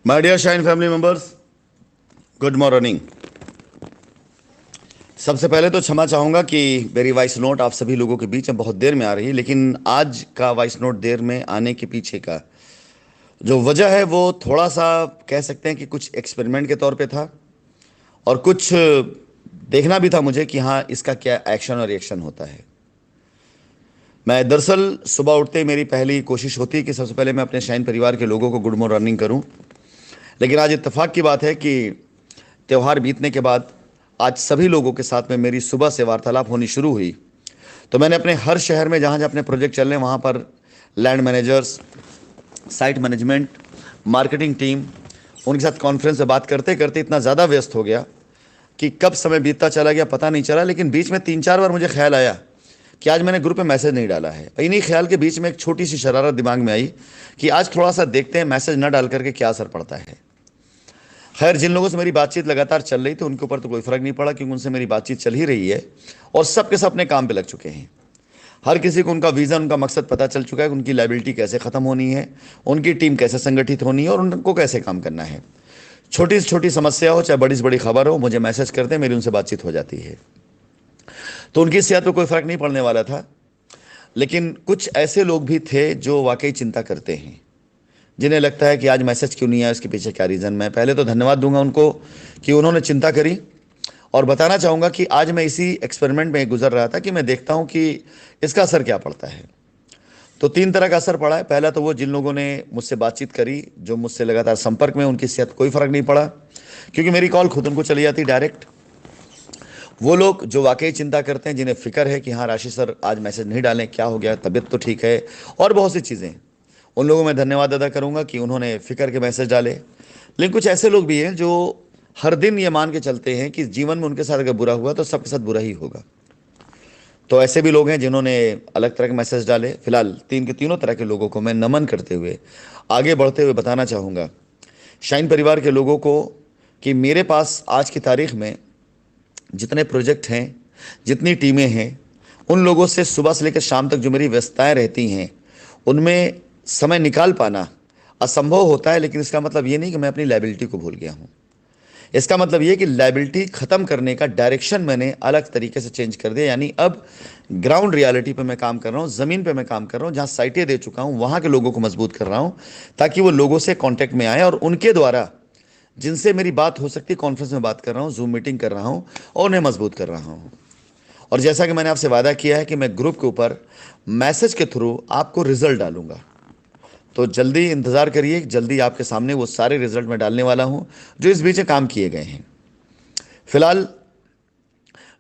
My dear shine family members, good morning. सबसे पहले तो क्षमा चाहूँगा कि मेरी वॉइस नोट आप सभी लोगों के बीच में बहुत देर में आ रही है, लेकिन आज का वॉइस नोट देर में आने के पीछे का जो वजह है वो थोड़ा सा कह सकते हैं कि कुछ एक्सपेरिमेंट के तौर पे था और कुछ देखना भी था मुझे कि हाँ इसका क्या एक्शन और रिएक्शन होता है। मैं दरअसल सुबह उठते ही मेरी पहली कोशिश होती है कि सबसे पहले मैं अपने शाइन परिवार के लोगों को गुड मॉर्निंग करूं, लेकिन आज इत्तेफाक की बात है कि त्यौहार बीतने के बाद आज सभी लोगों के साथ में मेरी सुबह से वार्तालाप होनी शुरू हुई। तो मैंने अपने हर शहर में जहाँ जहाँ अपने प्रोजेक्ट चल रहे हैं वहाँ पर land managers, site management, marketing team, उनके साथ कॉन्फ्रेंस में बात करते करते इतना ज़्यादा व्यस्त हो गया कि कब समय बीतता चला गया पता नहीं चला। लेकिन बीच में 3-4 बार मुझे ख्याल आया कि आज मैंने ग्रुप में मैसेज नहीं डाला है। इन्हीं ख्याल के बीच में एक छोटी सी शरारत दिमाग में आई कि आज थोड़ा सा देखते हैं मैसेज न डाल करके क्या असर पड़ता है। खैर, जिन लोगों से मेरी बातचीत लगातार चल रही थी उनके ऊपर तो कोई फर्क नहीं पड़ा, क्योंकि उनसे मेरी बातचीत चल ही रही है और सब के सब अपने काम पे लग चुके हैं। हर किसी को उनका विजन, उनका मकसद पता चल चुका है, उनकी लायबिलिटी कैसे खत्म होनी है, उनकी टीम कैसे संगठित होनी है और उनको कैसे काम करना है। छोटी से छोटी समस्या हो चाहे बड़ी से बड़ी खबर हो, मुझे मैसेज करते हैं, मेरी उनसे बातचीत हो जाती है। तो उनकी सेहत पर कोई फर्क नहीं पड़ने वाला था, लेकिन कुछ ऐसे लोग भी थे जो वाकई चिंता करते हैं, जिन्हें लगता है कि आज मैसेज क्यों नहीं आया, इसके पीछे क्या रीज़न। मैं पहले तो धन्यवाद दूंगा उनको कि उन्होंने चिंता करी, और बताना चाहूँगा कि आज मैं इसी एक्सपेरिमेंट में गुजर रहा था कि मैं देखता हूँ कि इसका असर क्या पड़ता है। तो 3 तरह का असर पड़ा है। पहला तो वो जिन लोगों ने मुझसे बातचीत करी, जो मुझसे लगातार संपर्क में, उनकी सेहत कोई फ़र्क नहीं पड़ा, क्योंकि मेरी कॉल खुद उनको चली जाती डायरेक्ट। वो लोग जो वाकई चिंता करते हैं, जिन्हें फिक्र है कि हाँ राशि सर आज मैसेज नहीं डालें, क्या हो गया, तबीयत तो ठीक है, और बहुत सी चीज़ें, उन लोगों में धन्यवाद अदा करूंगा कि उन्होंने फिक्र के मैसेज डाले। लेकिन कुछ ऐसे लोग भी हैं जो हर दिन ये मान के चलते हैं कि जीवन में उनके साथ अगर बुरा हुआ तो सबके साथ बुरा ही होगा। तो ऐसे भी लोग हैं जिन्होंने अलग तरह के मैसेज डाले। फिलहाल तीन के तीनों तरह के लोगों को मैं नमन करते हुए आगे बढ़ते हुए बताना चाहूँगा शाइन परिवार के लोगों को कि मेरे पास आज की तारीख में जितने प्रोजेक्ट हैं, जितनी टीमें हैं, उन लोगों से सुबह से लेकर शाम तक जो मेरी व्यस्तताएं रहती हैं, उनमें समय निकाल पाना असंभव होता है। लेकिन इसका मतलब ये नहीं कि मैं अपनी लायबिलिटी को भूल गया हूँ। इसका मतलब ये कि लायबिलिटी ख़त्म करने का डायरेक्शन मैंने अलग तरीके से चेंज कर दिया। यानी अब ग्राउंड रियलिटी पे मैं काम कर रहा हूँ, ज़मीन पे मैं काम कर रहा हूँ, जहाँ साइटें दे चुका हूँ वहाँ के लोगों को मजबूत कर रहा हूँ, ताकि वो लोगों से कॉन्टैक्ट में आए और उनके द्वारा जिनसे मेरी बात हो सकती है, कॉन्फ्रेंस में बात कर रहा हूँ, जूम मीटिंग कर रहा हूँ और उन्हें मजबूत कर रहा हूँ। और जैसा कि मैंने आपसे वादा किया है कि मैं ग्रुप के ऊपर मैसेज के थ्रू आपको रिजल्ट डालूंगा, तो जल्दी इंतज़ार करिए। जल्दी आपके सामने वो सारे रिजल्ट मैं डालने वाला हूँ जो इस बीच में काम किए गए हैं। फिलहाल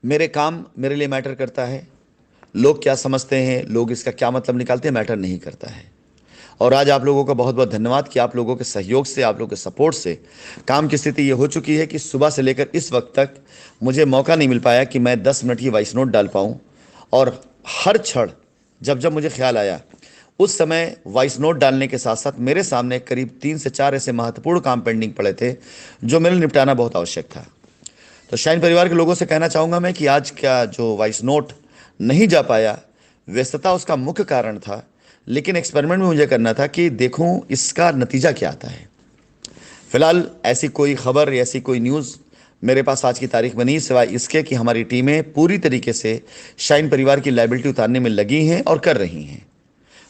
मेरे काम मेरे लिए मैटर करता है। लोग क्या समझते हैं, लोग इसका क्या मतलब निकालते हैं, मैटर नहीं करता है। और आज आप लोगों का बहुत बहुत धन्यवाद कि आप लोगों के सहयोग से, आप लोगों के सपोर्ट से काम की स्थिति ये हो चुकी है कि सुबह से लेकर इस वक्त तक मुझे मौका नहीं मिल पाया कि मैं 10 मिनट की वॉइस नोट डाल पाऊँ। और हर क्षण जब जब मुझे ख्याल आया, उस समय वॉइस नोट डालने के साथ साथ मेरे सामने करीब 3 से 4 ऐसे महत्वपूर्ण काम पेंडिंग पड़े थे जो मेरे निपटाना बहुत आवश्यक था। तो शाइन परिवार के लोगों से कहना चाहूँगा मैं कि आज का जो वॉइस नोट नहीं जा पाया, व्यस्तता उसका मुख्य कारण था। लेकिन एक्सपेरिमेंट में मुझे करना था कि देखूं इसका नतीजा क्या आता है। फिलहाल ऐसी कोई खबर या ऐसी कोई न्यूज़ मेरे पास आज की तारीख में नहीं, सिवाय इसके कि हमारी टीमें पूरी तरीके से शाइन परिवार की लायबिलिटी उतारने में लगी हैं और कर रही हैं।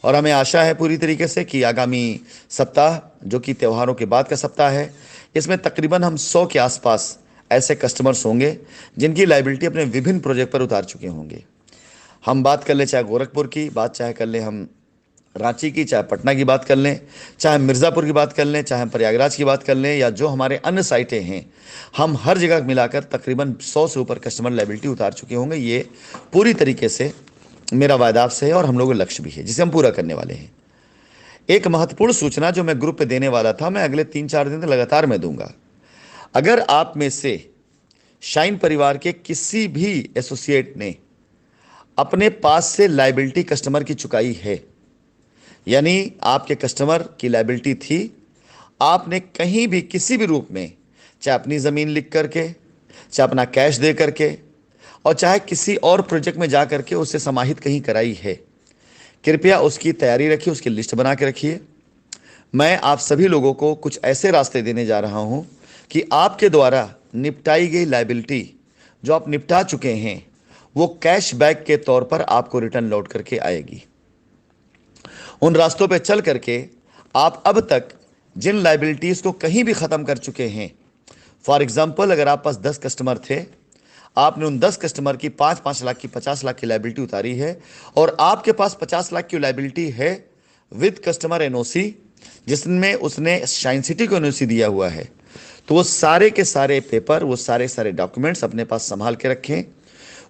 और हमें आशा है पूरी तरीके से कि आगामी सप्ताह, जो कि त्योहारों के बाद का सप्ताह है, इसमें तकरीबन हम 100 के आसपास ऐसे कस्टमर्स होंगे जिनकी लायबिलिटी अपने विभिन्न प्रोजेक्ट पर उतार चुके होंगे। हम बात कर लें चाहे गोरखपुर की बात, चाहे कर लें हम रांची की, चाहे पटना की बात कर लें, चाहे मिर्ज़ापुर की बात कर लें, चाहे हम प्रयागराज की बात कर लें, या जो हमारे अन्य साइटें हैं, हम हर जगह मिलाकर तकरीबन 100 से ऊपर कस्टमर लायबिलिटी उतार चुके होंगे। ये पूरी तरीके से मेरा वायदा आपसे है और हम लोगों का लक्ष्य भी है जिसे हम पूरा करने वाले हैं। एक महत्वपूर्ण सूचना जो मैं ग्रुप पे देने वाला था, मैं अगले 3-4 दिन तक लगातार मैं दूंगा। अगर आप में से शाइन परिवार के किसी भी एसोसिएट ने अपने पास से लायबिलिटी कस्टमर की चुकाई है, यानी आपके कस्टमर की लायबिलिटी थी, आपने कहीं भी किसी भी रूप में, चाहे अपनी ज़मीन लिख करके, चाहे अपना कैश दे करके, और चाहे किसी और प्रोजेक्ट में जा करके उससे समाहित कहीं कराई है, कृपया उसकी तैयारी रखिए, उसकी लिस्ट बना के रखिए। मैं आप सभी लोगों को कुछ ऐसे रास्ते देने जा रहा हूं कि आपके द्वारा निपटाई गई लायबिलिटी जो आप निपटा चुके हैं वो कैश बैक के तौर पर आपको रिटर्न लौट करके आएगी। उन रास्तों पे चल करके आप अब तक जिन लायबिलिटीज को कहीं भी खत्म कर चुके हैं, फॉर एग्जाम्पल अगर आप पास 10 कस्टमर थे, आपने उन 10 कस्टमर की 5-5 लाख की 50 लाख की लायबिलिटी उतारी है और आपके पास 50 लाख की लायबिलिटी है विद कस्टमर एनओसी, जिसमें उसने शाइन सिटी को एनओसी दिया हुआ है। तो वो सारे के सारे पेपर, वो सारे सारे डॉक्यूमेंट्स अपने पास संभाल के रखें।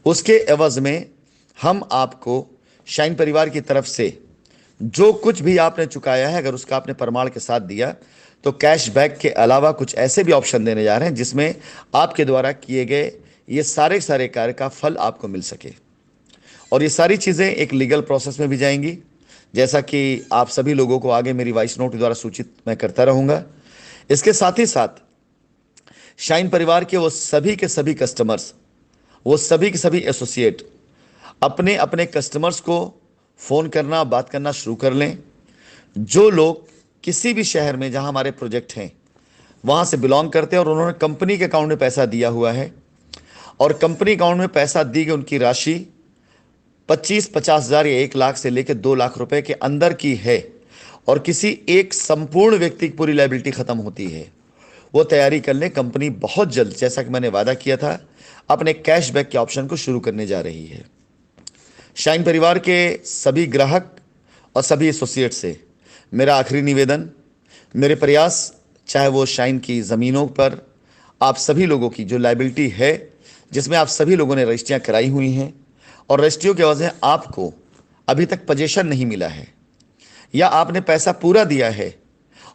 उसके एवज में हम आपको शाइन परिवार की तरफ से जो कुछ भी आपने चुकाया है, अगर उसका आपने प्रमाण के साथ दिया, तो कैशबैक के अलावा कुछ ऐसे भी ऑप्शन देने जा रहे हैं जिसमें आपके द्वारा किए गए ये सारे सारे कार्य का फल आपको मिल सके। और ये सारी चीज़ें एक लीगल प्रोसेस में भी जाएंगी, जैसा कि आप सभी लोगों को आगे मेरी वॉइस नोट द्वारा सूचित मैं करता रहूँगा। इसके साथ ही साथ शाइन परिवार के वो सभी के सभी कस्टमर्स, वो सभी के सभी एसोसिएट अपने अपने कस्टमर्स को फ़ोन करना, बात करना शुरू कर लें। जो लोग किसी भी शहर में जहां हमारे प्रोजेक्ट हैं वहां से बिलोंग करते हैं और उन्होंने कंपनी के अकाउंट में पैसा दिया हुआ है और कंपनी अकाउंट में पैसा दी गई उनकी राशि 25-50 हज़ार या 1 लाख से लेकर 2 लाख रुपए के अंदर की है और किसी एक संपूर्ण व्यक्ति की पूरी लायबिलिटी खत्म होती है, वो तैयारी कर लें। कंपनी बहुत जल्द, जैसा कि मैंने वादा किया था, अपने कैशबैक के ऑप्शन को शुरू करने जा रही है। शाइन परिवार के सभी ग्राहक और सभी एसोसिएट से मेरा आखिरी निवेदन, मेरे प्रयास, चाहे वो शाइन की ज़मीनों पर आप सभी लोगों की जो लायबिलिटी है, जिसमें आप सभी लोगों ने रजिस्ट्रियाँ कराई हुई हैं और रजिस्ट्रियों की वजह आपको अभी तक पोजीशन नहीं मिला है या आपने पैसा पूरा दिया है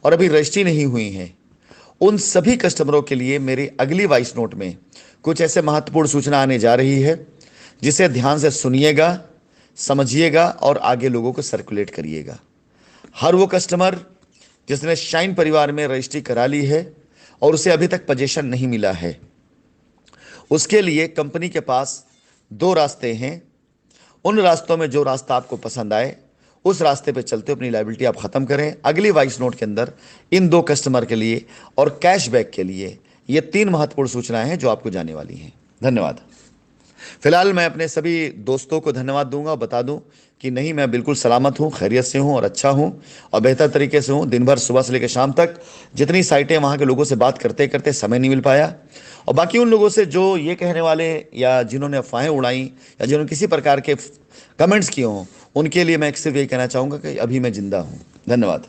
और अभी रजिस्ट्री नहीं हुई है, उन सभी कस्टमरों के लिए मेरी अगली वॉइस नोट में कुछ ऐसे महत्वपूर्ण सूचना आने जा रही है जिसे ध्यान से सुनिएगा, समझिएगा और आगे लोगों को सर्कुलेट करिएगा। हर वो कस्टमर जिसने शाइन परिवार में रजिस्ट्री करा ली है और उसे अभी तक पोजीशन नहीं मिला है, उसके लिए कंपनी के पास 2 रास्ते हैं। उन रास्तों में जो रास्ता आपको पसंद आए उस रास्ते पे चलते अपनी लायबिलिटी आप खत्म करें। अगली वॉइस नोट के अंदर इन 2 कस्टमर के लिए और कैशबैक के लिए ये 3 महत्वपूर्ण सूचनाएं हैं जो आपको जाने वाली हैं। धन्यवाद। फिलहाल मैं अपने सभी दोस्तों को धन्यवाद दूंगा और बता दूं कि नहीं, मैं बिल्कुल सलामत हूं, खैरियत से हूं और अच्छा हूं और बेहतर तरीके से हूं। दिन भर सुबह से लेकर शाम तक जितनी साइटें, वहां के लोगों से बात करते करते समय नहीं मिल पाया। और बाकी उन लोगों से जो ये कहने वाले या जिन्होंने अफवाहें उड़ाई या जिन्होंने किसी प्रकार के कमेंट्स किए हों, उनके लिए मैं सिर्फ यही कहना चाहूँगा कि अभी मैं जिंदा हूँ। धन्यवाद।